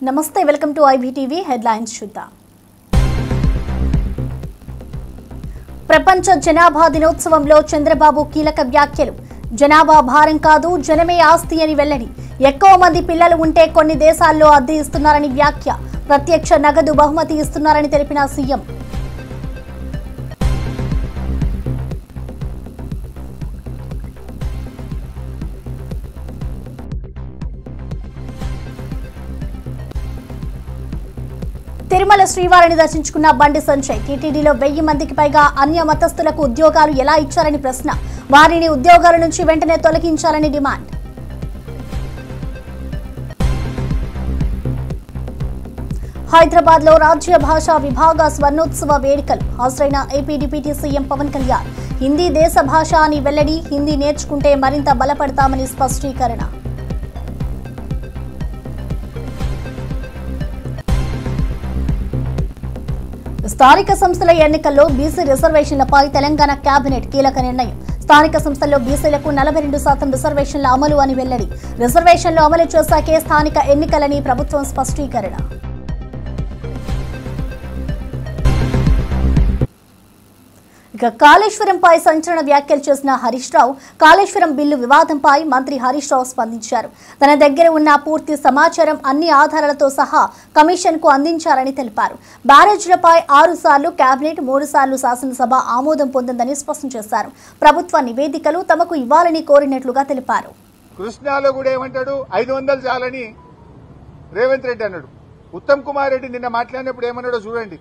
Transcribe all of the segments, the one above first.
నమస్తే welcome to IBTV headlines చూద్దాం. ప్రపంచ జనాభా దినోత్సవంలో చంద్రబాబు కీలక వ్యాఖ్యలు. జనాభా భారం కాదు, జనమే ఆస్తి అని వెల్లడి. ఎక్కువ మంది పిల్లలు ఉంటే కొన్ని దేశాల్లో అద్దె ఇస్తున్నారని వ్యాఖ్య. ప్రత్యక్ష నగదు బహుమతి ఇస్తున్నారని తెలిపిన సీఎం. తిరుమల శ్రీవారిని దర్శించుకున్న బండి సంజయ్. టీటీడీలో 1000 మందికి పైగా అన్య మతస్థులకు ఉద్యోగాలు ఎలా ఇచ్చారని ప్రశ్న. వారిని ఉద్యోగాల నుంచి వెంటనే తొలగించాలని డిమాండ్. హైదరాబాద్ లో రాజ్య భాషా విభాగ స్వర్ణోత్సవ వేడుకలు. హాజరైన AP deputy CM Pawan Kalyan. Hindi దేశ భాష అని వెల్లడి. హిందీ నేర్చుకుంటే మరింత బలపడతామని స్పష్టీకరణ. స్థానిక సంస్థల ఎన్నికల్లో బీసీ రిజర్వేషన్లపై తెలంగాణ కేబినెట్ కీలక నిర్ణయం. స్థానిక సంస్థల్లో బీసీలకు 42% రిజర్వేషన్ల అమలు అని వెల్లడి. రిజర్వేషన్లు అమలు చేశాకే స్థానిక ఎన్నికలని ప్రభుత్వం స్పష్టీకరణ. ఇక కాళేశ్వరంపై సంచలన వ్యాఖ్యలు చేసిన హరీష్ రావు. కాళేశ్వరం బిల్లు వివాదంపై మంత్రి హరీష్ రావు స్పందించారు. తన దగ్గర ఉన్న పూర్తి సమాచారం అన్ని ఆధారాలతో సహా కమిషన్ కు అందించారని తెలిపారు. బ్యారేజ్లపై 6 సార్లు కేబినెట్, 3 సార్లు శాసనసభ ఆమోదం పొందిందని స్పష్టం చేశారు. ప్రభుత్వ నివేదికలు తమకు ఇవ్వాలని కోరినట్లుగా తెలిపారు. కృష్ణాలో కూడా ఏమంటాడు, 500 చాలని రేవంత్ రెడ్డి అన్నాడు. ఉత్తమ్ కుమార్ రెడ్డి నిన్న మాట్లాడినప్పుడు ఏమన్నాడో చూడండి.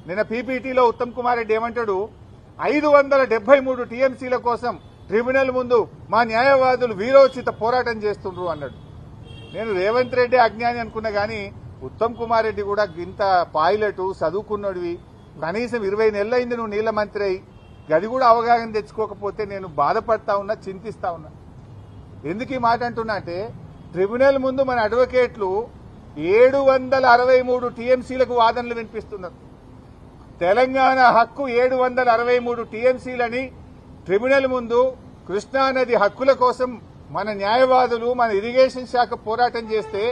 నిన్న పీపీటీలో ఉత్తమ్ కుమార్ రెడ్డి ఏమంటాడు, 573 టీఎంసీల కోసం ట్రిబ్యునల్ ముందు మా న్యాయవాదులు వీరోచిత పోరాటం చేస్తుండ్రు అన్నాడు. నేను రేవంత్ రెడ్డి అజ్ఞాని అనుకున్నా గానీ ఉత్తమ్ కుమార్ రెడ్డి కూడా ఇంత పైలట్ చదువుకున్నోడివి, కనీసం 20 నెలలైంది నువ్వు నీళ్ల మంత్రి అయి, గది కూడా అవగాహన తెచ్చుకోకపోతే నేను బాధపడతా ఉన్నా, చింతిస్తా ఉన్నా. ఎందుకు ఈ మాట అంటున్నా అంటే, ట్రిబ్యునల్ ముందు మన అడ్వకేట్లు 763 టీఎంసీలకు వాదనలు వినిపిస్తున్నారు. తెలంగాణ హక్కు 763 టీఎంసీలని ట్రిబ్యునల్ ముందు కృష్ణానది హక్కుల కోసం మన న్యాయవాదులు, మన ఇరిగేషన్ శాఖ పోరాటం చేస్తే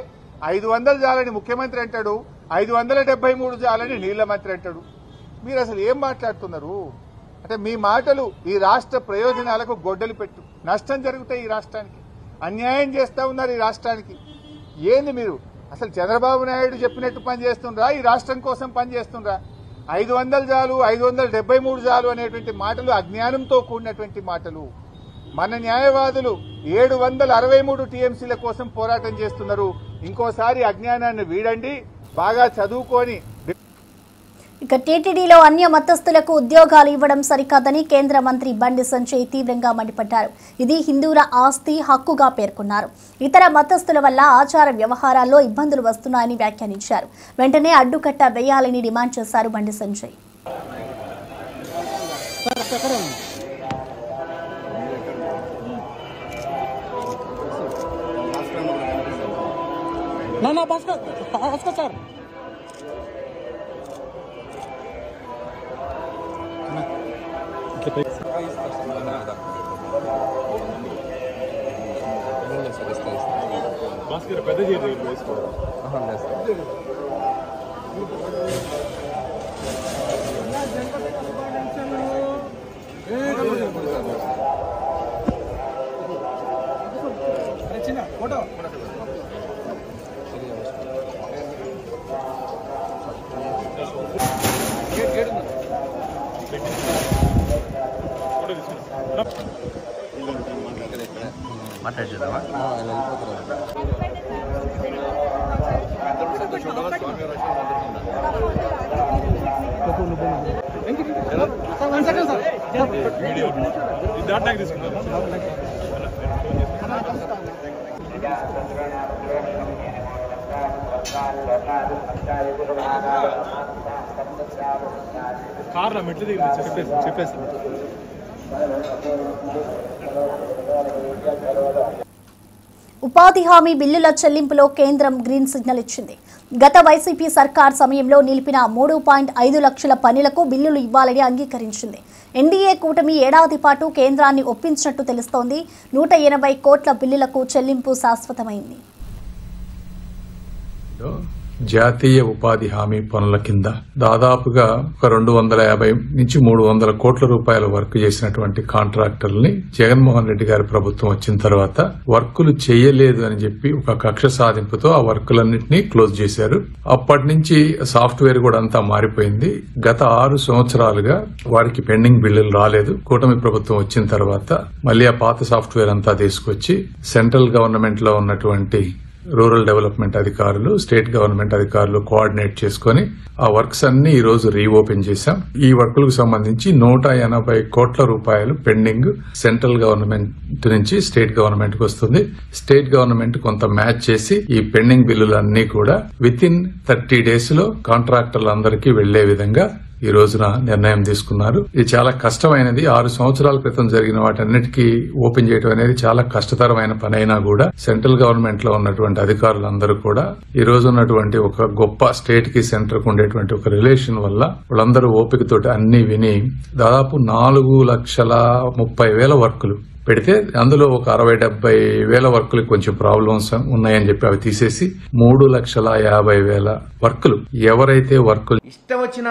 500 చాలని ముఖ్యమంత్రి అంటాడు, 573 చాలని నీళ్ల మంత్రి అంటాడు. మీరు అసలు ఏం మాట్లాడుతున్నారు? అంటే మీ మాటలు ఈ రాష్ట్ర ప్రయోజనాలకు గొడ్డలి పెట్టు. నష్టం జరుగుతాయి ఈ రాష్ట్రానికి, అన్యాయం చేస్తా ఉన్నారు ఈ రాష్ట్రానికి. ఏంది మీరు అసలు చంద్రబాబు నాయుడు చెప్పినట్టు పనిచేస్తుండ్రా, ఈ రాష్ట్రం కోసం పనిచేస్తుండ్రా? 500 చాలు, 573 చాలు అనేటువంటి మాటలు అజ్ఞానంతో కూడినటువంటి మాటలు. మన న్యాయవాదులు 763 టీఎంసీల కోసం పోరాటం చేస్తున్నారు. ఇంకోసారి అజ్ఞానాన్ని వీడండి, బాగా చదువుకొని. ఇక టీటీడీలో అన్య మతస్థులకు ఉద్యోగాలు ఇవ్వడం సరికాదని కేంద్ర మంత్రి బండి సంజయ్ తీవ్రంగా మండిపడ్డారు. ఇది హిందువుల ఆస్తి, హక్కుగా పేర్కొన్నారు. ఇతర మతస్థుల వల్ల ఆచార వ్యవహారాల్లో ఇబ్బందులు వస్తున్నాయని వ్యాఖ్యానించారు. వెంటనే అడ్డుకట్ట వేయాలని డిమాండ్ చేశారు బండి సంజయ్. కార్లో మెట్లు దిగి చెప్పేసి ఉపాధి హామీ బిల్లుల చెల్లింపులో కేంద్రం గ్రీన్ సిగ్నల్ ఇచ్చింది. గత వైసీపీ సర్కార్ సమయంలో నిలిపిన 3.5 లక్షల పనులకు బిల్లులు ఇవ్వాలని అంగీకరించింది. ఎన్డీఏ కూటమి ఏడాది పాటు కేంద్రాన్ని ఒప్పించినట్టు తెలుస్తోంది. 180 కోట్ల బిల్లులకు చెల్లింపు శాశ్వతమైంది. జాతీయ ఉపాధి హామీ పనుల కింద దాదాపుగా ఒక 250 నుంచి 300 కోట్ల రూపాయల వర్క్ చేసినటువంటి కాంట్రాక్టర్లని జగన్మోహన్ రెడ్డి గారి ప్రభుత్వం వచ్చిన తర్వాత వర్కులు చేయలేదు అని చెప్పి ఒక కక్ష సాధింపుతో ఆ వర్కులన్నింటినీ క్లోజ్ చేశారు. అప్పటి నుంచి సాఫ్ట్వేర్ కూడా అంతా మారిపోయింది. గత 6 సంవత్సరాలుగా వారికి పెండింగ్ బిల్లులు రాలేదు. కూటమి ప్రభుత్వం వచ్చిన తర్వాత మళ్లీ ఆ పాత సాఫ్ట్వేర్ అంతా తీసుకొచ్చి సెంట్రల్ గవర్నమెంట్ లో ఉన్నటువంటి రూరల్ డెవలప్మెంట్ అధికారులు, స్టేట్ గవర్నమెంట్ అధికారులు కోఆర్డినేట్ చేసుకుని ఆ వర్క్స్ అన్ని ఈ రోజు రీఓపెన్ చేశాం. ఈ వర్కులకు సంబంధించి 180 కోట్ల రూపాయలు పెండింగ్ సెంట్రల్ గవర్నమెంట్ నుంచి స్టేట్ గవర్నమెంట్ కు వస్తుంది. స్టేట్ గవర్నమెంట్ కొంత మ్యాచ్ చేసి ఈ పెండింగ్ బిల్లులన్నీ కూడా విత్ ఇన్ 30 days లో కాంట్రాక్టర్లందరికీ వెళ్లే విధంగా ఈ రోజున నిర్ణయం తీసుకున్నారు. ఇది చాలా కష్టమైనది. 6 సంవత్సరాల క్రితం జరిగిన వాటన్నిటికీ ఓపెన్ చేయడం అనేది చాలా కష్టతరమైన పని అయినా కూడా సెంట్రల్ గవర్నమెంట్ లో ఉన్నటువంటి అధికారులందరూ కూడా ఈ రోజు ఉన్నటువంటి ఒక గొప్ప స్టేట్ కి సెంటర్ కు ఉండేటువంటి ఒక రిలేషన్ వల్ల వాళ్ళందరూ ఓపికతోటి అన్ని విని దాదాపు 4,30,000 వర్కులు పెడితే అందులో ఒక 60,000-70,000 వర్కులు కొంచెం ప్రాబ్లమ్స్ ఉన్నాయని చెప్పి అవి తీసేసి 3,50,000 వర్కులు ఎవరైతే వర్కులు ఇష్టం వచ్చిన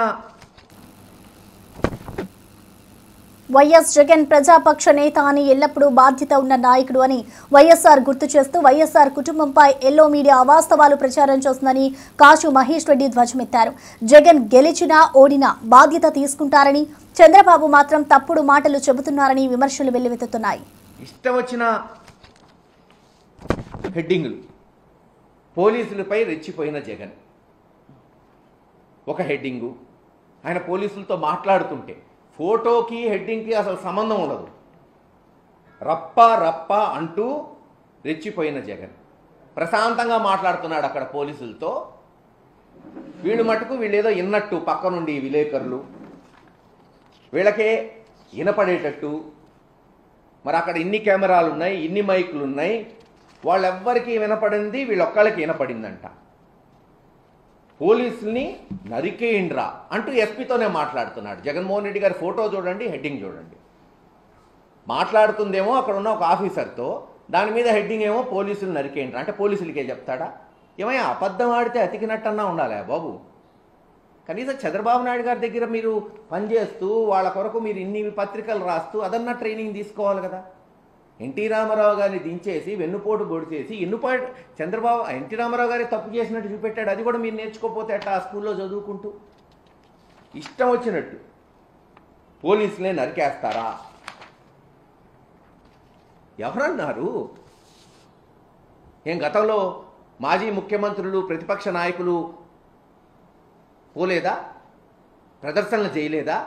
వైఎస్ జగన్ ప్రజాపక్ష నేత అని ఎల్లప్పుడూ బాధ్యత ఉన్న నాయకుడు అని వైఎస్ఆర్ గుర్తు చేస్తూ వైఎస్ఆర్ కుటుంబంపై ఎల్లో మీడియా అవాస్తవాలు ప్రచారం చేస్తుందని కాశు మహేష్ రెడ్డి ధ్వజమెత్తారు. జగన్ గెలిచినా ఓడినా బాధ్యత తీసుకుంటారని, చంద్రబాబు మాత్రం తప్పుడు మాటలు చెబుతున్నారని విమర్శలు వెల్లువెత్తుతున్నాయి. ఇష్టం వచ్చిన హెడ్డింగులు, పోలీసులపై రెచ్చిపోయిన జగన్ ఒక హెడ్డింగు. ఆయన పోలీసులతో మాట్లాడుతుంటే ఫోటోకి హెడ్డింగ్కి అసలు సంబంధం ఉండదు. రప్ప రప్ప అంటూ రెచ్చిపోయిన జగన్ ప్రశాంతంగా మాట్లాడుతున్నాడు అక్కడ పోలీసులతో. వీళ్ళు మటుకు వీళ్ళేదో విన్నట్టు పక్క నుండి విలేకరులు వీళ్ళకే వినపడేటట్టు. మరి అక్కడ ఇన్ని కెమెరాలు ఉన్నాయి, ఇన్ని మైకులు ఉన్నాయి, వాళ్ళెవ్వరికీ వినపడింది, వీళ్ళొక్కళ్ళకి వినపడిందంట. పోలీసుల్ని నరికేయండ్రా అంటూ ఎస్పీతోనే మాట్లాడుతున్నాడు. జగన్మోహన్ రెడ్డి గారి ఫోటో చూడండి, హెడ్డింగ్ చూడండి. మాట్లాడుతుందేమో అక్కడ ఉన్న ఒక ఆఫీసర్తో, దాని మీద హెడ్డింగ్ ఏమో పోలీసులు నరికేయండ్రా. అంటే పోలీసులకే చెప్తాడా? ఏమయ్యా అబద్ధం ఆడితే అతికినట్టన్నా ఉండాలి బాబు. కనీసం చంద్రబాబు నాయుడు గారి దగ్గర మీరు పనిచేస్తూ వాళ్ళ కొరకు మీరు ఇన్ని పత్రికలు రాస్తూ అదన్నా ట్రైనింగ్ తీసుకోవాలి కదా. ఎన్టీ రామారావు గారిని దించేసి వెన్నుపోటు పొడిచేసి ఎన్టీ రామారావు గారి తప్పు చేసినట్టు చూపెట్టాడు. అది కూడా మీరు నేర్చుకోకపోతే అట్లా ఆ స్కూల్లో చదువుకుంటూ ఇష్టం వచ్చినట్టు పోలీసులే నరికేస్తారా? ఎవరన్నారు? ఏం గతంలో మాజీ ముఖ్యమంత్రులు, ప్రతిపక్ష నాయకులు పోలేదా? ప్రదర్శనలు చేయలేదా?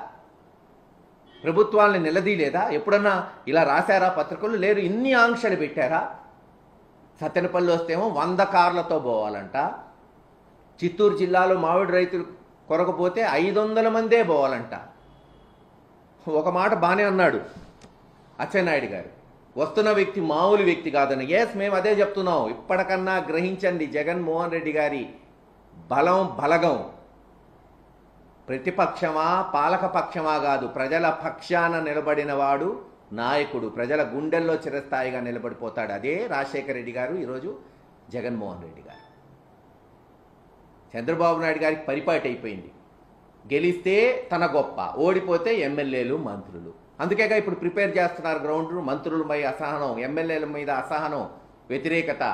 ప్రభుత్వాలను నిలదీయలేదా? ఎప్పుడన్నా ఇలా రాశారా పత్రికలు? లేరు. ఇన్ని ఆంక్షలు పెట్టారా? సత్తెనపల్లి వస్తేమో 100 కార్లతో పోవాలంట. చిత్తూరు జిల్లాలో మామిడి రైతులు కొరకపోతే 500 మందే పోవాలంట. ఒక మాట బానే అన్నాడు అచ్చెన్నాయుడు గారు, వస్తున్న వ్యక్తి మామూలు వ్యక్తి కాదని. ఎస్, మేము అదే చెప్తున్నాం. ఇప్పటికన్నా గ్రహించండి, జగన్మోహన్ రెడ్డి గారి బలగం ప్రతిపక్షమా పాలకపక్షమా కాదు, ప్రజల పక్షాన నిలబడిన వాడు నాయకుడు. ప్రజల గుండెల్లో చిరస్థాయిగా నిలబడిపోతాడు. అదే రాజశేఖర రెడ్డి గారు, ఈరోజు జగన్మోహన్ రెడ్డి గారు. చంద్రబాబు నాయుడు గారికి పరిపాటి అయిపోయింది. గెలిస్తే తన గొప్ప, ఓడిపోతే ఎమ్మెల్యేలు, మంత్రులు. అందుకేగా ఇప్పుడు ప్రిపేర్ చేస్తున్నారు గ్రౌండ్. మంత్రులపై అసహనం, ఎమ్మెల్యేల మీద అసహనం, వ్యతిరేకత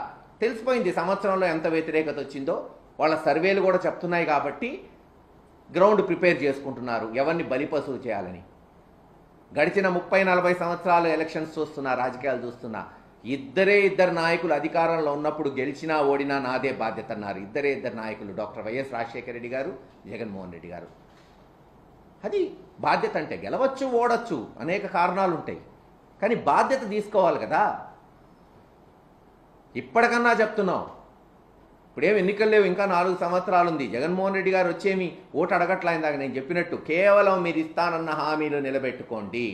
తెలిసిపోయింది. సంవత్సరంలో ఎంత వ్యతిరేకత వచ్చిందో వాళ్ళ సర్వేలు కూడా చెప్తున్నాయి. కాబట్టి గ్రౌండ్ ప్రిపేర్ చేసుకుంటున్నారు ఎవరిని బలిపశువు చేయాలని. గడిచిన 30-40 సంవత్సరాలు ఎలక్షన్స్ చూస్తున్నా, రాజకీయాలు చూస్తున్నా, ఇద్దరు నాయకులు అధికారంలో ఉన్నప్పుడు గెలిచినా ఓడినా నాదే బాధ్యత అన్నారు. ఇద్దరు నాయకులు, డాక్టర్ వైఎస్ రాజశేఖర రెడ్డి గారు, జగన్మోహన్ రెడ్డి గారు. అది బాధ్యత. అంటే గెలవచ్చు, ఓడచ్చు, అనేక కారణాలు ఉంటాయి, కానీ బాధ్యత తీసుకోవాలి కదా. ఇప్పటికన్నా చెప్తున్నాం, ఇప్పుడేం ఎన్నికలు లేవు, ఇంకా 4 సంవత్సరాలు ఉంది. జగన్మోహన్ రెడ్డి గారు వచ్చేమి ఓటు అడగట్లయిందాక నేను చెప్పినట్టు కేవలం మీరు ఇస్తానన్న హామీలు నిలబెట్టుకోండి,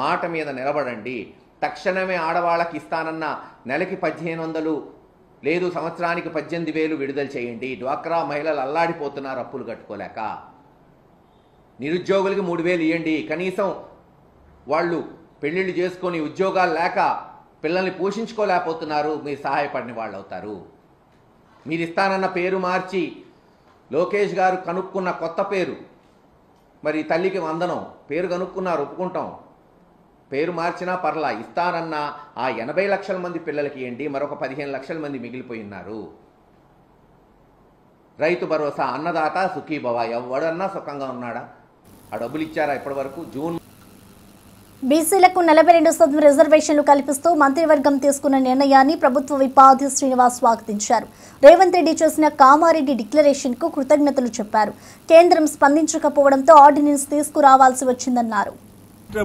మాట మీద నిలబడండి. తక్షణమే ఆడవాళ్ళకి ఇస్తానన్న నెలకి 1,500 లేదు సంవత్సరానికి 18,000 విడుదల చేయండి. డ్వాక్రా మహిళలు అల్లాడిపోతున్నారు అప్పులు కట్టుకోలేక. నిరుద్యోగులకి 3,000 ఇవ్వండి. కనీసం వాళ్ళు పెళ్లిళ్ళు చేసుకొని ఉద్యోగాలు లేక పిల్లల్ని పోషించుకోలేకపోతున్నారు, మీరు సహాయపడిన వాళ్ళు అవుతారు. మీరు ఇస్తానన్న పేరు మార్చి లోకేష్ గారు కనుక్కున్న కొత్త పేరు, మరి తల్లికి వందనం పేరు కనుక్కున్నారు, ఒప్పుకుంటాం. పేరు మార్చినా పర్లా, ఇస్తానన్న ఆ 80 లక్షల మంది పిల్లలకి ఏంటి, మరొక 15 లక్షల మంది మిగిలిపోయి ఉన్నారు. రైతు భరోసా, అన్నదాత సుఖీభవ, ఎవడన్నా సుఖంగా ఉన్నాడా? ఆ డబ్బులు ఇచ్చారా ఇప్పటి వరకు? జూన్ బీసీలకు 42% రిజర్వేషన్లు కల్పిస్తూ మంత్రివర్గం తీసుకున్న నిర్ణయాన్ని ప్రభుత్వ విప్ ఆది శ్రీనివాస్ స్వాగతించారు. రేవంత్ రెడ్డి చేసిన కామారెడ్డి డిక్లరేషన్ కు కృతజ్ఞతలు చెప్పారు. కేంద్రం స్పందించకపోవడంతో ఆర్డినెన్స్ తీసుకురావాల్సి వచ్చిందన్నారు.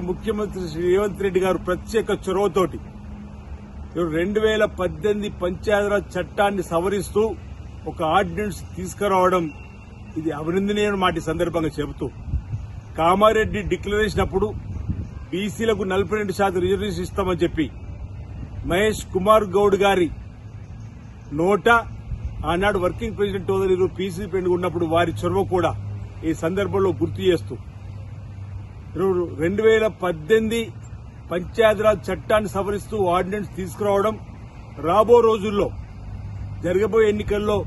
ముఖ్యమంత్రి శ్రీ రేవంత్ రెడ్డి గారు ప్రత్యేక చొరవతోటి 2018 పంచాయతీరాజ్ చట్టాన్ని సవరిస్తూ ఒక ఆర్డినెన్స్ తీసుకురావడం ఇది అభినందనీయమైన మాట సందర్భంగా చెబుతూ, కామారెడ్డి డిక్లరేషన్ అప్పుడు బీసీలకు 42% రిజర్వేషన్ ఇస్తామని చెప్పి మహేష్ కుమార్ గౌడ్ గారి నోట ఆనాడు వర్కింగ్ ప్రెసిడెంట్ హోదాలో పీసీ పెండ్ ఉన్నప్పుడు వారి చొరవ కూడా ఈ సందర్భంలో గుర్తు చేస్తూ 2018 పంచాయతీరాజ్ చట్టాన్ని సవరిస్తూ ఆర్డినెన్స్ తీసుకురావడం, రాబో రోజుల్లో జరగబోయే ఎన్నికల్లో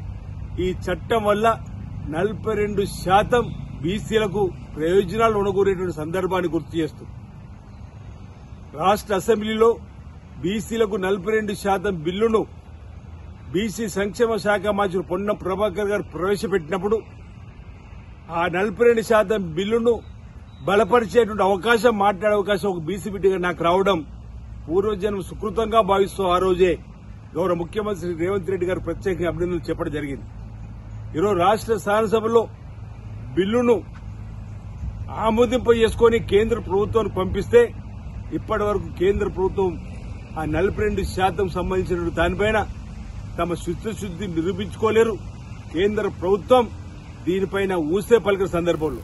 ఈ చట్టం వల్ల 42% బీసీలకు ప్రయోజనాలు ఉనగూరేటువంటి సందర్భాన్ని గుర్తు చేస్తూ, రాష్ట్ర అసెంబ్లీలో బీసీలకు 42% బిల్లును బీసీ సంక్షేమ శాఖ మంత్రి పొన్నం ప్రభాకర్ గారు ప్రవేశపెట్టినప్పుడు ఆ 42% బిల్లును బలపరిచేటువంటి అవకాశం, మాట్లాడే అవకాశం ఒక బీసీ బిడ్డగా నాకు రావడం పూర్వజన్మ సుకృతంగా భావిస్తూ ఆ రోజే గౌరవ ముఖ్యమంత్రి రేవంత్ రెడ్డి గారు ప్రత్యేకంగా అభినందనలు చెప్పడం జరిగింది. ఈరోజు రాష్ట్ర శాసనసభలో బిల్లును ఆమోదింప చేసుకుని కేంద్ర ప్రభుత్వానికి పంపిస్తే ఇప్పటి వరకు కేంద్ర ప్రభుత్వం ఆ 42% సంబంధించిన దానిపైన తమ చిత్తశుద్ధిని నిరూపించుకోలేరు. కేంద్ర ప్రభుత్వం దీనిపైన ఊసే పలికిన సందర్భంలో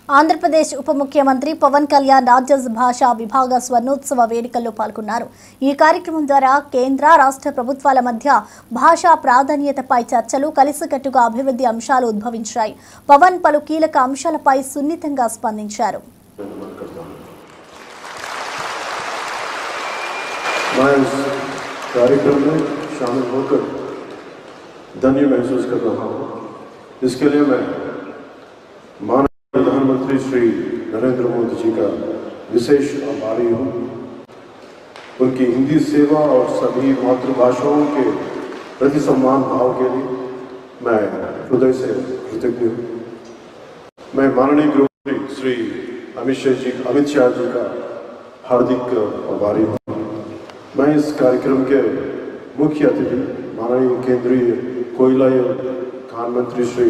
ఆంధ్రప్రదేశ్ ఉప ముఖ్యమంత్రి పవన్ కళ్యాణ్ రాజ్య భాషా విభాగ స్వర్ణోత్సవ వేడుకల్లో పాల్గొన్నారు. ఈ కార్యక్రమం ద్వారా కేంద్ర రాష్ట్ర ప్రభుత్వాల మధ్య భాషా ప్రాధాన్యతపై చర్చలు, కలిసికట్టుగా అభివృద్ధి అంశాలు ఉద్భవించాయి. పవన్ పలు కీలక అంశాలపై సున్నితంగా స్పందించారు. प्रधानमंत्री श्री नरेंद्र मोदी जी का विशेष आभारी हूँ। उनकी हिंदी सेवा और सभी मातृभाषाओं के प्रति सम्मान भाव के लिए मैं हृदय से कृतज्ञ हूँ। मैं माननीय गृहमंत्री श्री अमित शाह जी का हार्दिक आभारी हूँ। मैं इस कार्यक्रम के मुख्य अतिथि माननीय केंद्रीय कोयला एवं खान मंत्री श्री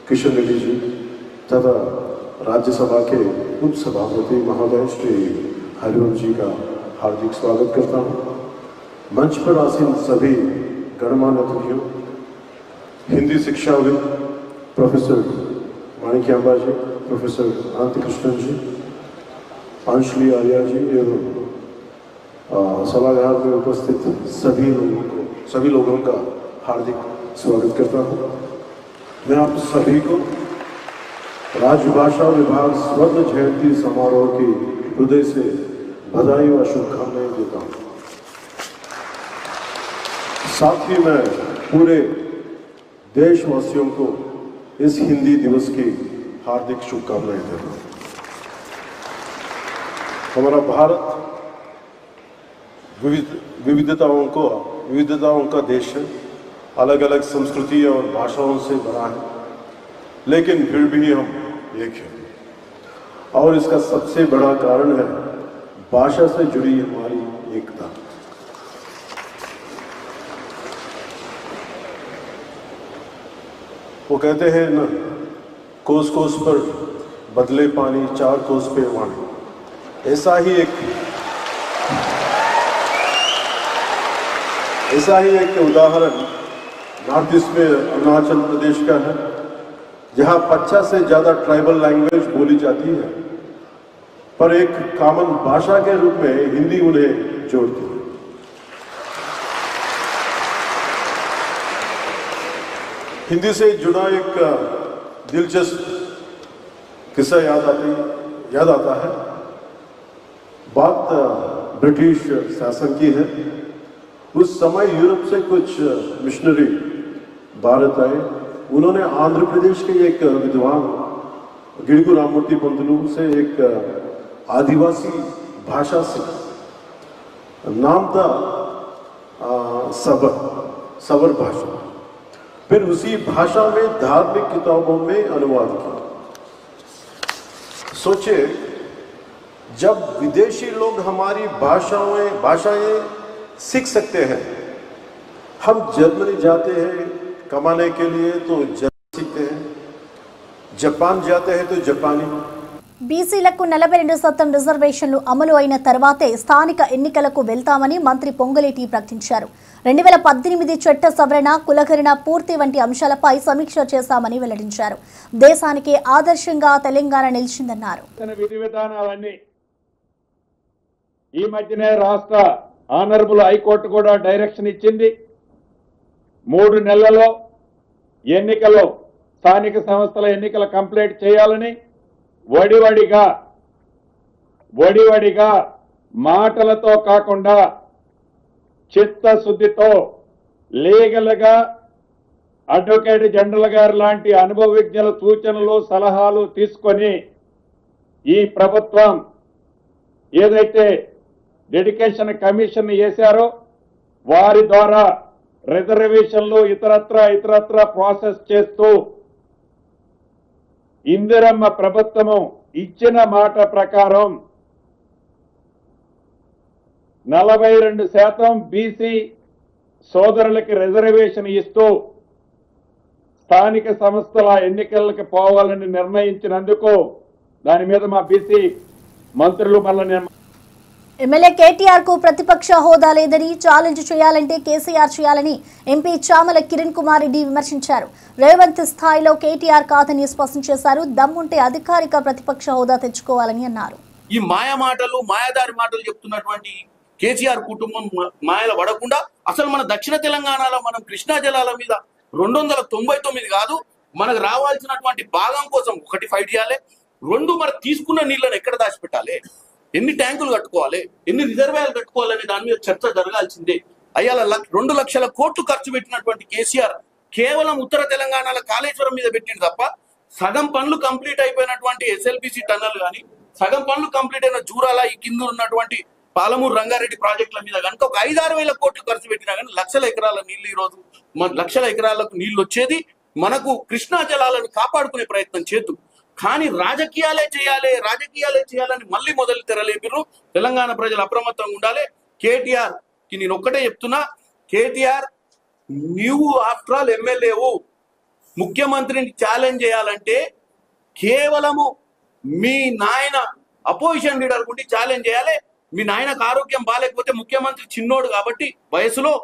किशन रेड्डी जी तथा राज्यसभा के उप सभापति महोदय श्री हरिवंश जी का हार्दिक स्वागत करता हूँ। मंच पर आसीन सभी गणमान्य अतिथियों, हिंदी शिक्षाविद प्रोफेसर माणिक्यांबा जी, प्रोफेसर अनंत कृष्णन जी, अंशली आर्या जी एवं सभागार में उपस्थित सभी लोगों का हार्दिक स्वागत करता हूँ। मैं आप सभी को राजभाषा विभाग स्वर्ण जयंती समारोह की हृदय से बधाई व शुभकामनाएं देता हूं। साथ ही मैं पूरे देशवासियों को इस हिंदी दिवस की हार्दिक शुभकामनाएं देता हूं। हमारा भारत विविधताओं का देश है। अलग अलग संस्कृति और भाषाओं से बना है, लेकिन फिर भी हम एक है। और इसका सबसे बड़ा कारण है भाषा से जुड़ी हमारी एकता। वो कहते हैं ना, कोस कोस पर बदले पानी, 4 कोस पे वाणी। ऐसा ही एक उदाहरण नॉर्थ ईस्ट में अरुणाचल प्रदेश का है, जहां 50 से ज्यादा ट्राइबल लैंग्वेज बोली जाती है, पर एक कॉमन भाषा के रूप में हिंदी उन्हें जोड़ती है। हिंदी से जुड़ा एक दिलचस्प किस्सा याद आता है। बात ब्रिटिश शासन की है। उस समय यूरोप से कुछ मिशनरी भारत आए, उन्होंने आंध्र प्रदेश के एक विद्वान गिड़गु राममूर्ति पंतलू से एक आदिवासी भाषा से नाम था सबर भाषा। फिर उसी भाषा में धार्मिक किताबों में अनुवाद किया। सोचे जब विदेशी लोग हमारी भाषाएं सीख सकते हैं, हम जर्मनी जाते हैं कमाने के लिए तो जर्मनी सीखते हैं, जापान जाते हैं तो जापानी। బీసీలకు 42% రిజర్వేషన్లు అమలు అయిన తర్వాతే స్థానిక ఎన్నికలకు వెళ్తామని మంత్రి పొంగులేటి ప్రకటించారు. 2018 చట్ట సవరణ, కులగణన పూర్తి వంటి అంశాలపై సమీక్ష చేశామని వెల్లడించారు. దేశానికి ఆదర్శంగా తెలంగాణ నిలిచిందన్నారు. విధి విధానాలన్నీ ఈ మధ్యనే రాష్ట్ర ఆనరబుల్ హైకోర్టు కూడా డైరెక్షన్ ఇచ్చింది. 3 నెలల్లో ఎన్నికలు, స్థానిక సంస్థల ఎన్నికల కంప్లీట్ చేయాలని వడివడిగా మాటలతో కాకుండా చిత్తశుద్ధితో లీగల్గా అడ్వకేట్ జనరల్ గారు లాంటి అనుభవజ్ఞుల సూచనలు సలహాలు తీసుకొని ఈ ప్రభుత్వం ఏదైతే డెడికేషన్ కమిషన్ వేశారో వారి ద్వారా రిజర్వేషన్లు ఇతరత్ర ప్రాసెస్ చేస్తూ ఇందిరమ్మ ప్రభుత్వము ఇచ్చిన మాట ప్రకారం 42% బీసీ సోదరులకి రిజర్వేషన్ ఇస్తూ స్థానిక సంస్థల ఎన్నికలకు పోవాలని నిర్ణయించినందుకు దాని మీద మా బీసీ మంత్రులు మళ్ళీ ఎమ్మెల్యే కేటీఆర్ కు ప్రతిపక్ష హోదా లేదని, ఛాలెంజ్ చేయాలంటే కేసీఆర్ చేయాలని ఎంపీ చామల కిరణ్ కుమార్ రెడ్డి విమర్శించారు. రేవంత్ స్థాయిలో కేటీఆర్ కాదని స్పష్టం చేశారు. దమ్ముంటే అధికారిక ప్రతిపక్ష హోదా తెచ్చుకోవాలని అన్నారు. ఈ మాయదారి మాటలు చెప్తున్నటువంటి కేసీఆర్ కుటుంబం మాయల పడకుండా అసలు మన దక్షిణ తెలంగాణలో మనం కృష్ణా జలాల మీద 299 కాదు, మనకు రావాల్సినటువంటి భాగం కోసం 1 ఫైట్ చేయాలి, 2 మరి తీసుకున్న నీళ్లను ఎక్కడ దాచిపెట్టాలి, ఎన్ని ట్యాంకులు కట్టుకోవాలి, ఎన్ని రిజర్వాయర్లు కట్టుకోవాలనే దాని మీద చర్చ జరగాల్సిందే. అయ్యాల 2 లక్షల కోట్లు ఖర్చు పెట్టినటువంటి కేసీఆర్ కేవలం ఉత్తర తెలంగాణలో కాళేశ్వరం మీద పెట్టింది తప్ప సగం పనులు కంప్లీట్ అయిపోయినటువంటి ఎస్ఎల్బిసి టన్నల్ కానీ, సగం పనులు కంప్లీట్ అయిన జూరాల ఈ కింద ఉన్నటువంటి పాలమూరు రంగారెడ్డి ప్రాజెక్టుల మీద కనుక ఒక 5-6 వేల కోట్లు ఖర్చు పెట్టినా కానీ లక్షల ఎకరాల నీళ్లు ఈ రోజు లక్షల ఎకరాలకు నీళ్లు వచ్చేది. మనకు కృష్ణా జలాలను కాపాడుకునే ప్రయత్నం చేద్దాం. కానీ రాజకీయాలే చేయాలని మళ్ళీ మొదలు తెరలేపిరు. తెలంగాణ ప్రజలు అప్రమత్తంగా ఉండాలి. కేటీఆర్ కి నేను ఒక్కటే చెప్తున్నా, కేటీఆర్ నీవు ఆఫ్టర్ ఆల్ ఎమ్మెల్యేవు, ముఖ్యమంత్రిని ఛాలెంజ్ చేయాలంటే కేవలము మీ నాయన అపోజిషన్ లీడర్ గుండి ఛాలెంజ్ చేయాలి. మీ నాయనకు ఆరోగ్యం బాగాలేకపోతే ముఖ్యమంత్రి చిన్నోడు కాబట్టి వయసులో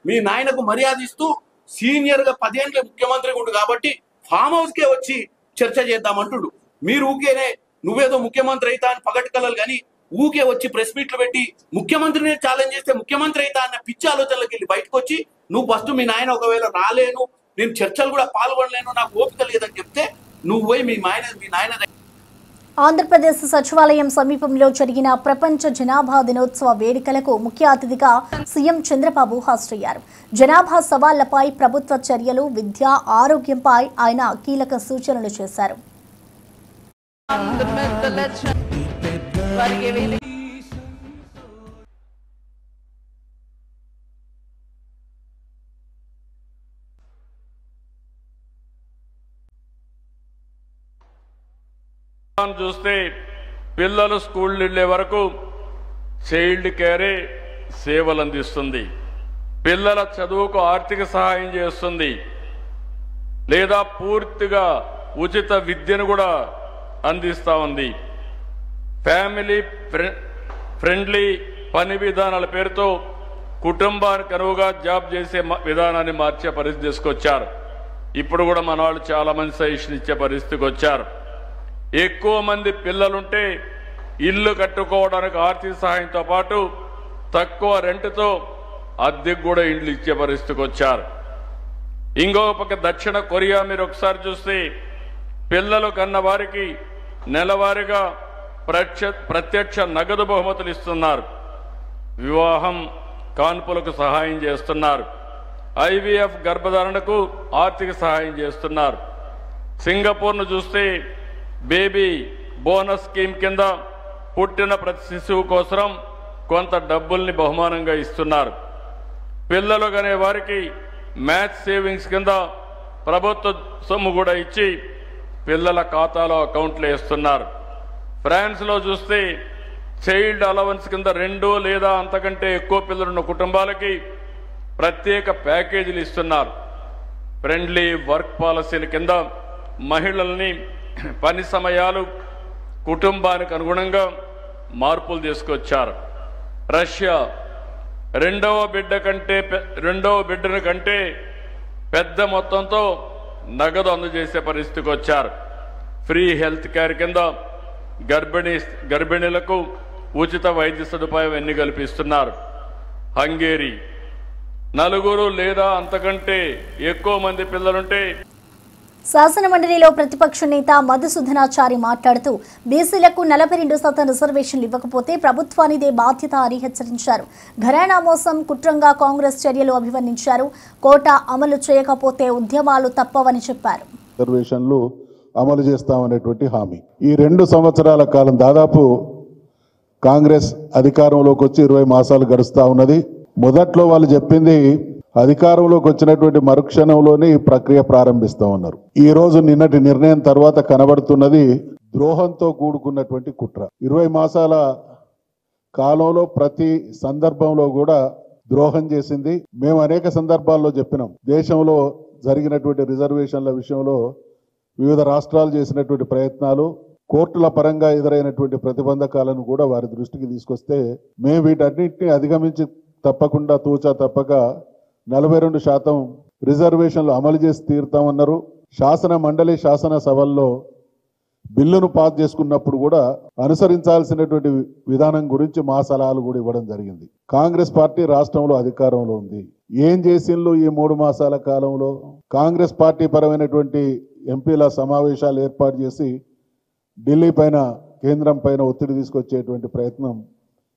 మీ నాయనకు మర్యాద ఇస్తూ సీనియర్ గా 10 ఏళ్ళ ముఖ్యమంత్రి ఉండు కాబట్టి ఫామ్ హౌస్ కే వచ్చి చర్చ చేద్దామంటుడు. మీరు ఊకేనే నువ్వేదో ముఖ్యమంత్రి అయితా అని పగటి కలలు కానీ ఊకే వచ్చి ప్రెస్ మీట్లు పెట్టి ముఖ్యమంత్రిని ఛాలెంజ్ చేస్తే ముఖ్యమంత్రి అయితా అన్న పిచ్చి ఆలోచనలకు వెళ్ళి బయటకు వచ్చి నువ్వు ఫస్ట్ మీ నాయన ఒకవేళ రాలేను, నేను చర్చలు కూడా పాల్గొనలేను, నాకు ఓపిక లేదని చెప్తే నువ్వు పోయి మీ నాయన. ఆంధ్రప్రదేశ్ సచివాలయం సమీపంలో జరిగిన ప్రపంచ జనాభా దినోత్సవ వేడుకలకు ముఖ్య అతిథిగా సీఎం చంద్రబాబు హాజరయ్యారు. జనాభా సవాళ్లపై, ప్రభుత్వ చర్యలు, విద్య, ఆరోగ్యంపై ఆయన కీలక సూచనలు చేశారు. చూస్తే పిల్లలు స్కూల్ వెళ్ళే వరకు చైల్డ్ కేరే సేవలు అందిస్తుంది, పిల్లల చదువుకు ఆర్థిక సహాయం చేస్తుంది, లేదా పూర్తిగా ఉచిత విద్యను కూడా అందిస్తూ ఉంది. ఫ్యామిలీ ఫ్రెండ్లీ పని విధానాల పేరుతో కుటుంబానికి అనువుగా జాబ్ చేసే విధానాన్ని మార్చే పరిస్థితి తీసుకొచ్చారు. ఇప్పుడు కూడా మన వాళ్ళు చాలా మంది సజెషన్ ఇచ్చే పరిస్థితికి వచ్చారు. ఎక్కువ మంది పిల్లలుంటే ఇల్లు కట్టుకోవడానికి ఆర్థిక సహాయంతో పాటు తక్కువ రెంట్తో అద్దెకు కూడా ఇండ్లు ఇచ్చే పరిస్థితికి వచ్చారు. ఇంకొక పక్క దక్షిణ కొరియా మీరు ఒకసారి చూస్తే పిల్లలు కన్న వారికి నెలవారీగా ప్రత్యక్ష నగదు బహుమతులు ఇస్తున్నారు, వివాహం కాన్పులకు సహాయం చేస్తున్నారు. ఐవీఎఫ్ గర్భధారణకు ఆర్థిక సహాయం చేస్తున్నారు. సింగపూర్ను చూస్తే బేబీ బోనస్ స్కీమ్ కింద పుట్టిన ప్రతి శిశువు కోసం కొంత డబ్బుల్ని బహుమానంగా ఇస్తున్నారు. పిల్లలు కనే వారికి మ్యాచ్ సేవింగ్స్ కింద ప్రభుత్వ సొమ్ము కూడా ఇచ్చి పిల్లల ఖాతాలో అకౌంట్లు వేస్తున్నారు. ఫ్రాన్స్లో చూస్తే చైల్డ్ అలవెన్స్ కింద 2 లేదా అంతకంటే ఎక్కువ పిల్లలున్న కుటుంబాలకి ప్రత్యేక ప్యాకేజీలు ఇస్తున్నారు. ఫ్రెండ్లీ వర్క్ పాలసీల కింద మహిళల్ని పని సమయాలు కుటుంబానికి అనుగుణంగా మార్పులు తీసుకొచ్చారు. రష్యా రెండవ బిడ్డను కంటే పెద్ద మొత్తంతో నగదు అందజేసే పరిస్థితికి వచ్చారు. ఫ్రీ హెల్త్ కేర్ కింద గర్భిణీలకు ఉచిత వైద్య సదుపాయం ఎన్ని కల్పిస్తున్నారు. హంగేరీ 4 లేదా అంతకంటే ఎక్కువ మంది పిల్లలుంటే శాసనమండలిలో ప్రతిపక్ష నేత మధుసూదనాచారి మాట్లాడుతూ బీసీలకు 42% రిజర్వేషన్లు ఇవ్వకపోతే ప్రభుత్వానిదే బాధ్యత అని హెచ్చరించారు. ఘరానా మోసం కుట్రంగా కాంగ్రెస్ చర్యలు అభివర్ణించారు. కోటా అమలు చేయకపోతే ఉద్యమాలు తప్పవని చెప్పారు. రిజర్వేషన్లు అమలు చేస్తామనేటువంటి హామీ ఈ 2 సంవత్సరాల కాలం దాదాపు కాంగ్రెస్ అధికారంలోకి వచ్చి 20 మాసాలు గడుస్తూ ఉన్నది. మొదట్లో వాళ్ళు చెప్పింది అధికారంలోకి వచ్చినటువంటి మరుక్షణంలోనే ఈ ప్రక్రియ ప్రారంభిస్తూ ఉన్నారు. ఈ రోజు నిన్నటి నిర్ణయం తర్వాత కనబడుతున్నది ద్రోహంతో కూడుకున్నటువంటి కుట్ర. 20 మాసాల కాలంలో ప్రతి సందర్భంలో కూడా ద్రోహం చేసింది. మేము అనేక సందర్భాల్లో చెప్పినాం. దేశంలో జరిగినటువంటి రిజర్వేషన్ల విషయంలో వివిధ రాష్ట్రాలు చేసినటువంటి ప్రయత్నాలు, కోర్టుల పరంగా ఎదురైనటువంటి ప్రతిబంధకాలను కూడా వారి దృష్టికి తీసుకొస్తే మేము వీటన్నిటిని అధిగమించి తప్పకుండా తూచా తప్పక 42% రిజర్వేషన్లు అమలు చేసి తీరుతామన్నారు. శాసన మండలి శాసనసభల్లో బిల్లును పాస్ చేసుకున్నప్పుడు కూడా అనుసరించాల్సినటువంటి విధానం గురించి మా సలహాలు కూడా ఇవ్వడం జరిగింది. కాంగ్రెస్ పార్టీ రాష్ట్రంలో అధికారంలో ఉంది. ఏం చేసిండ్లు ఈ 3 మాసాల కాలంలో? కాంగ్రెస్ పార్టీ పరమైనటువంటి ఎంపీల సమావేశాలు ఏర్పాటు చేసి ఢిల్లీ పైన, కేంద్రం పైన ఒత్తిడి తీసుకొచ్చేటువంటి ప్రయత్నం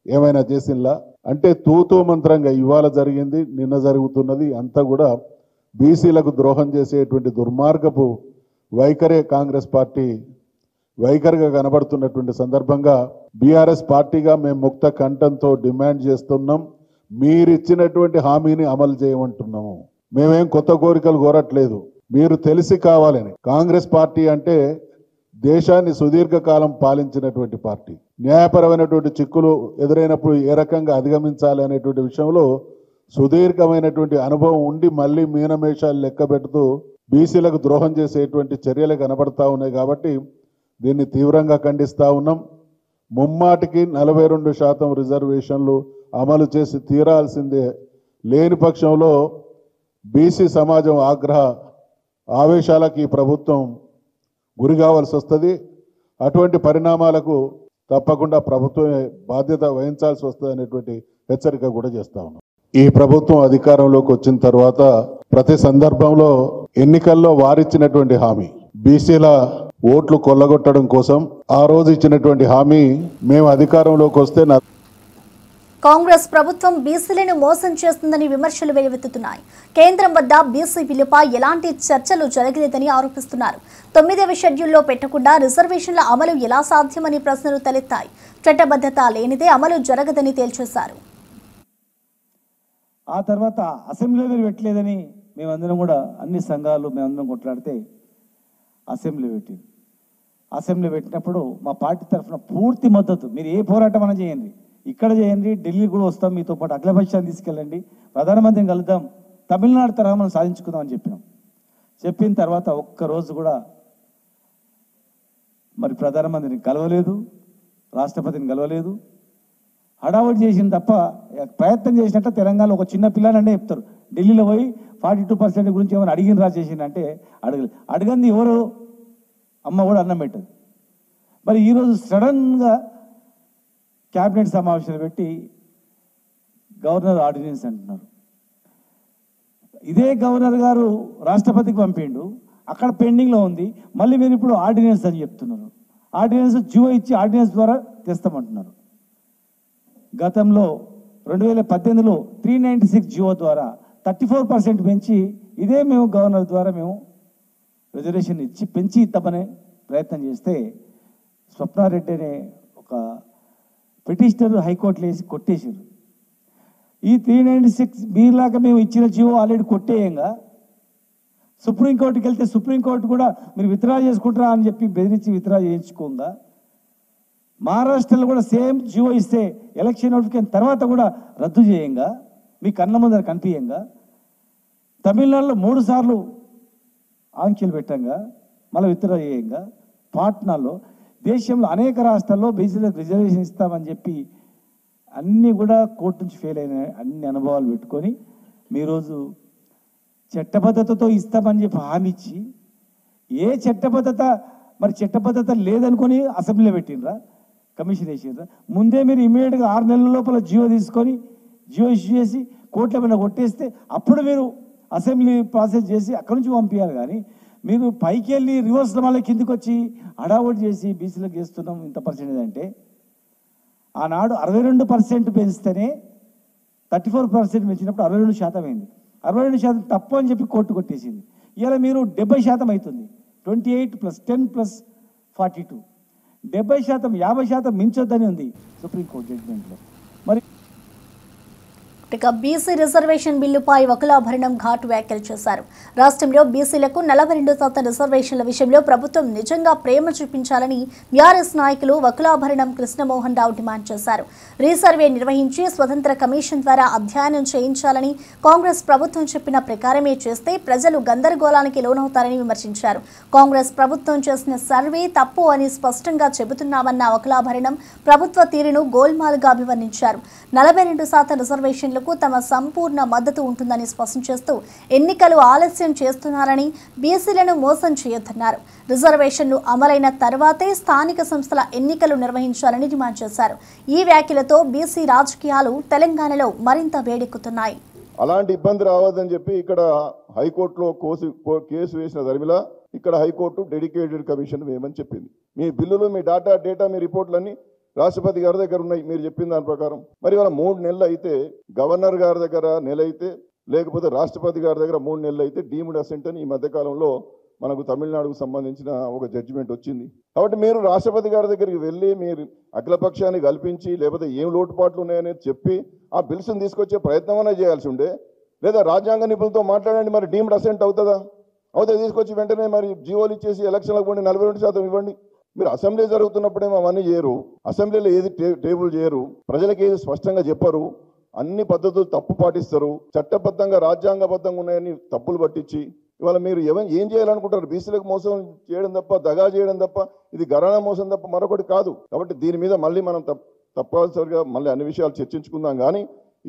ఏమైనా చేసిందా అంటే తూతూ మంత్రంగా ఇవాళ జరిగింది, నిన్న జరుగుతున్నది అంతా కూడా బీసీలకు ద్రోహం చేసేటువంటి దుర్మార్గపు వైఖరే కాంగ్రెస్ పార్టీ వైఖరిగా కనబడుతున్నటువంటి సందర్భంగా బీఆర్ఎస్ పార్టీగా మేము ముక్త కంఠంతో డిమాండ్ చేస్తున్నాం. మీరిచ్చినటువంటి హామీని అమలు చేయమంటున్నాము. మేమేం కొత్త కోరికలు కోరట్లేదు. మీరు తెలిసి కావాలని. కాంగ్రెస్ పార్టీ అంటే దేశాన్ని సుదీర్ఘకాలం పాలించినటువంటి పార్టీ. న్యాయపరమైనటువంటి చిక్కులు ఎదురైనప్పుడు ఏ రకంగా అధిగమించాలి అనేటువంటి విషయంలో సుదీర్ఘమైనటువంటి అనుభవం ఉండి మళ్ళీ మీనమేషాలు లెక్క పెడుతూ బీసీలకు ద్రోహం చేసేటువంటి చర్యలు కనబడతా ఉన్నాయి. కాబట్టి దీన్ని తీవ్రంగా ఖండిస్తూ ఉన్నాం. ముమ్మాటికి 42% రిజర్వేషన్లు అమలు చేసి తీరాల్సిందే. లేని పక్షంలో బీసీ సమాజం ఆవేశాలకు ఈ ప్రభుత్వం గురి కావాల్సి వస్తుంది. అటువంటి పరిణామాలకు తప్పకుండా ప్రభుత్వమే బాధ్యత వహించాల్సి వస్తుంది అనేటువంటి హెచ్చరిక కూడా చేస్తా ఉన్నాం. ఈ ప్రభుత్వం అధికారంలోకి వచ్చిన తర్వాత ప్రతి సందర్భంలో ఎన్నికల్లో వారిచ్చినటువంటి హామీ బీసీల ఓట్లు కొల్లగొట్టడం కోసం ఆ రోజు ఇచ్చినటువంటి హామీ మేము అధికారంలోకి వస్తే కాంగ్రెస్ ప్రభుత్వం బీసీలను మోసం చేస్తుందని విమర్శలు వెల్లువెత్తుతున్నాయి. కేంద్రం వద్ద బీసీ బిల్లుపై ఎలాంటి చర్చలు జరగలేదని ఆరోపిస్తున్నారు. 9వ షెడ్యూల్లో పెట్టకుండా రిజర్వేషన్ల అమలు ఎలా సాధ్యమని ప్రశ్నలు తలెత్తాయి. చట్టబద్ధత లేనిదే అమలు జరగదని తేల్చేశారు. ఆ తర్వాత అసెంబ్లీలో పెట్టలేదని మేమందరం కూడా అన్ని సంఘాలు మేమందరం కొట్లాడితే అసెంబ్లీ పెట్టినప్పుడు మా పార్టీ తరఫున పూర్తి మద్దతు. మీరు ఏ పోరాటం అయినా చేయండి, ఇక్కడ చేయండి, ఢిల్లీ కూడా వస్తాం, మీతో పాటు అఖిలపక్షాన్ని తీసుకెళ్ళండి, ప్రధానమంత్రిని కలుద్దాం, తమిళనాడు తరహా మనం సాధించుకుందామని చెప్పిన తర్వాత ఒక్కరోజు కూడా మరి ప్రధానమంత్రిని కలవలేదు, రాష్ట్రపతిని కలవలేదు. హడావుడి చేసింది తప్ప ప్రయత్నం చేసినట్టు తెలంగాణలో ఒక చిన్న పిల్లని చెప్తారు. ఢిల్లీలో పోయి 42% గురించి ఏమైనా అడిగిన చేసిందంటే అడగంది ఎవరు? అమ్మ కూడా అన్నం పెట్టదు. మరి ఈరోజు సడన్గా క్యాబినెట్ సమావేశాలు పెట్టి గవర్నర్ ఆర్డినెన్స్ అంటున్నారు. ఇదే గవర్నర్ గారు రాష్ట్రపతికి పంపిండు, అక్కడ పెండింగ్లో ఉంది. మళ్ళీ మీరు ఇప్పుడు ఆర్డినెన్స్ అని చెప్తున్నారు. ఆర్డినెన్స్ జియో ఇచ్చి ఆర్డినెన్స్ ద్వారా తెస్తామంటున్నారు. గతంలో 2018లో 396 జియో ద్వారా 34% పెంచి ఇదే మేము గవర్నర్ ద్వారా మేము రిజర్వేషన్ ఇచ్చి పెంచి ఇద్దామనే ప్రయత్నం చేస్తే స్వప్నారెడ్డి అనే ఒక పిటిషనర్ హైకోర్టులో వేసి కొట్టేసారు. ఈ 396 మీలాగా మేము ఇచ్చిన జీవో ఆల్రెడీ కొట్టేయంగా సుప్రీంకోర్టుకి వెళ్తే సుప్రీంకోర్టు కూడా మీరు విత్డ్రా చేసుకుంటారా అని చెప్పి బెదిరించి విత్డ్రా చేయించుకోగా, మహారాష్ట్రలో కూడా సేమ్ జీవో ఇస్తే ఎలక్షన్ నోటిఫికేషన్ తర్వాత కూడా రద్దు చేయంగా, మీ కళ్ళ ముందర కనిపించంగా, తమిళనాడులో 3 సార్లు ఆంక్షలు పెట్టంగా మళ్ళీ విత్డ్రా చేయంగా, పాట్నాలో దేశంలో అనేక రాష్ట్రాల్లో బీసీలకు రిజర్వేషన్ ఇస్తామని చెప్పి అన్నీ కూడా కోర్టు నుంచి ఫెయిల్ అయిన అన్ని అనుభవాలు పెట్టుకొని మీరోజు చట్టబద్ధతతో ఇస్తామని చెప్పి హామీ ఇచ్చి ఏ చట్టబద్ధత మరి చట్టబద్ధత లేదనుకొని అసెంబ్లీలో పెట్టినరా, కమిషన్ వేసినరా? ముందే మీరు ఇమీడియట్గా 6 నెలల లోపల జియో తీసుకొని జియో ఇష్యూ చేసి కోర్టుల మీద కొట్టేస్తే అప్పుడు మీరు అసెంబ్లీ ప్రాసెస్ చేసి అక్కడి నుంచి పంపించాలి. కానీ మీరు పైకి వెళ్ళి రివర్స్ మళ్ళీ కిందికి వచ్చి హడావుడి చేసి బీసీలకు చేస్తున్నాం ఇంత పర్సెంటేజ్ అంటే, ఆనాడు 62% పెంచితేనే 34% పెంచినప్పుడు 62% అయింది. 62% తప్పు అని చెప్పి కోర్టు కొట్టేసింది. ఇలా మీరు 70% అవుతుంది. 28 + 10 + 42 70%, 50% మించొద్దని ఉంది సుప్రీంకోర్టు జడ్జిమెంట్లో. మరి ఇక బీసీ రిజర్వేషన్ బిల్లుపై వకులాభరణం ఘాటు వ్యాఖ్యలు చేశారు. రాష్ట్రంలో బీసీలకు 42% రిజర్వేషన్ల విషయంలో ప్రభుత్వం నిజంగా ప్రేమ చూపించాలని బీఆర్ఎస్ నాయకులు వకులాభరణం కృష్ణమోహన్ రావు డిమాండ్ చేశారు. రీసర్వే నిర్వహించి స్వతంత్ర కమిషన్ ద్వారా అధ్యయనం చేయించాలని, కాంగ్రెస్ ప్రభుత్వం చెప్పిన ప్రకారమే చేస్తే ప్రజలు గందరగోళానికి లోనవుతారని విమర్శించారు. కాంగ్రెస్ ప్రభుత్వం చేసిన సర్వే తప్పు అని స్పష్టంగా చెబుతున్నామన్న వకులాభరణం ప్రభుత్వ తీరును గోల్మాల్గా అభివర్ణించారు. 42% రిజర్వేషన్లకు తమ సంపూర్ణ మద్దతు ఉంటుందని స్పష్టం చేస్తూ ఎన్నికలు ఆలస్యం చేస్తున్నారని, బీసీలను మోసం చేయొద్దన్నారు. రిజర్వేషన్లు అమలైన తర్వాతే స్థానిక సంస్థల ఎన్నికలు నిర్వహించాలని డిమాండ్ చేశారు. ఈ వ్యాఖ్యలతో బీసీ రాజకీయాలు తెలంగాణలో మరింత వేడెక్కుతున్నాయి. అలాంటి ఇబ్బంది రావద్దని చెప్పి ఇక్కడ హైకోర్టులో కేసు వేసిన దరిమిలా ఇక్కడ హైకోర్టు డెడికేటెడ్ కమిషన్ వేయమని చెప్పింది. మీ బిల్లులు, మీ డేటా, మీ రిపోర్ట్లన్నీ రాష్ట్రపతి గారి దగ్గర ఉన్నాయి మీరు చెప్పిన దాని ప్రకారం. మరి వాళ్ళ 3 నెలలు అయితే గవర్నర్ గారి దగ్గర నెల అయితే, లేకపోతే రాష్ట్రపతి గారి దగ్గర 3 నెలలు అయితే డీమ్డ్ అసెంట్ అని ఈ మధ్యకాలంలో మనకు తమిళనాడుకు సంబంధించిన ఒక జడ్జిమెంట్ వచ్చింది. కాబట్టి మీరు రాష్ట్రపతి గారి దగ్గరికి వెళ్ళి మీరు అఖిలపక్షాన్ని కల్పించి, లేకపోతే ఏం లోటుపాట్లు ఉన్నాయనేది చెప్పి ఆ బిల్స్ని తీసుకొచ్చే ప్రయత్నం అనే చేయాల్సి ఉండే. లేదా రాజ్యాంగ నిపుణులతో మాట్లాడండి, మరి డీమ్డ్ అసెంట్ అవుతుందా? అవుతే తీసుకొచ్చి వెంటనే మరి జీవోలు ఇచ్చేసి ఎలక్షన్లకు పోండి, 42% ఇవ్వండి. మీరు అసెంబ్లీ జరుగుతున్నప్పుడేమో అవన్నీ చేయరు, అసెంబ్లీలో ఏది టేబుల్ చేయరు, ప్రజలకు ఏది స్పష్టంగా చెప్పరు, అన్ని పద్ధతులు తప్పు పాటిస్తారు, చట్టబద్ధంగా రాజ్యాంగబద్ధంగా ఉన్నాయని తప్పులు పట్టించి ఇవాళ మీరు ఏం చేయాలనుకుంటారు? బీసీలకు మోసం చేయడం తప్ప, దగా చేయడం తప్ప, ఇది గరాణా మోసం తప్ప మరొకటి కాదు. కాబట్టి దీని మీద మళ్ళీ మనం తప్పనిసరిగా మళ్ళీ అన్ని విషయాలు చర్చించుకుందాం. కానీ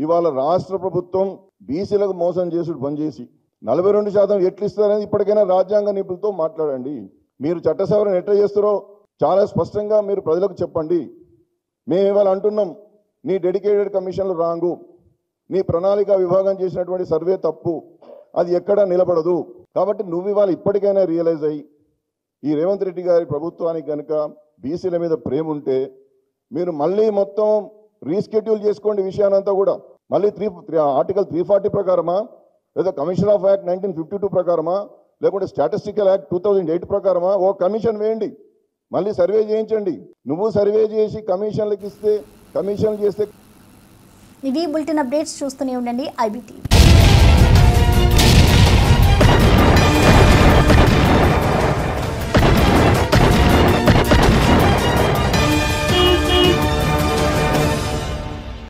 ఇవాళ రాష్ట్ర ప్రభుత్వం బీసీలకు మోసం చేసుడు బంద్ చేసి 42% ఎట్లు ఇస్తారనేది ఇప్పటికైనా రాజ్యాంగ నిపుణులతో మాట్లాడండి. మీరు చట్ట సవరణ ఎట్లా చేస్తారో చాలా స్పష్టంగా మీరు ప్రజలకు చెప్పండి. మేము ఇవాళ అంటున్నాం, నీ డెడికేటెడ్ కమిషన్లు రాంగు, నీ ప్రణాళిక విభాగం చేసినటువంటి సర్వే తప్పు, అది ఎక్కడా నిలబడదు. కాబట్టి నువ్వు ఇవాళ ఇప్పటికైనా రియలైజ్ అయ్యి ఈ రేవంత్ రెడ్డి గారి ప్రభుత్వానికి కనుక బీసీల మీద ప్రేమ ఉంటే మీరు మళ్ళీ మొత్తం రీస్కెడ్యూల్ చేసుకోండి విషయానంతా కూడా. మళ్ళీ ఆర్టికల్ 340 ప్రకారమా, లేదా కమిషన్ ఆఫ్ యాక్ట్ 1952 ప్రకారమా, లేకుంటే స్టాటిస్టికల్ యాక్ట్ 2008 ప్రకారమా ఓ కమిషన్ వేయండి, మళ్ళీ సర్వే చేయించండి. నువ్వు సర్వే చేసి కమిషన్లకు ఇస్తే, కమిషన్లు చేస్తే. ఇవి బులెటిన్ అప్డేట్స్ చూస్తూనే ఉండండి IBTV.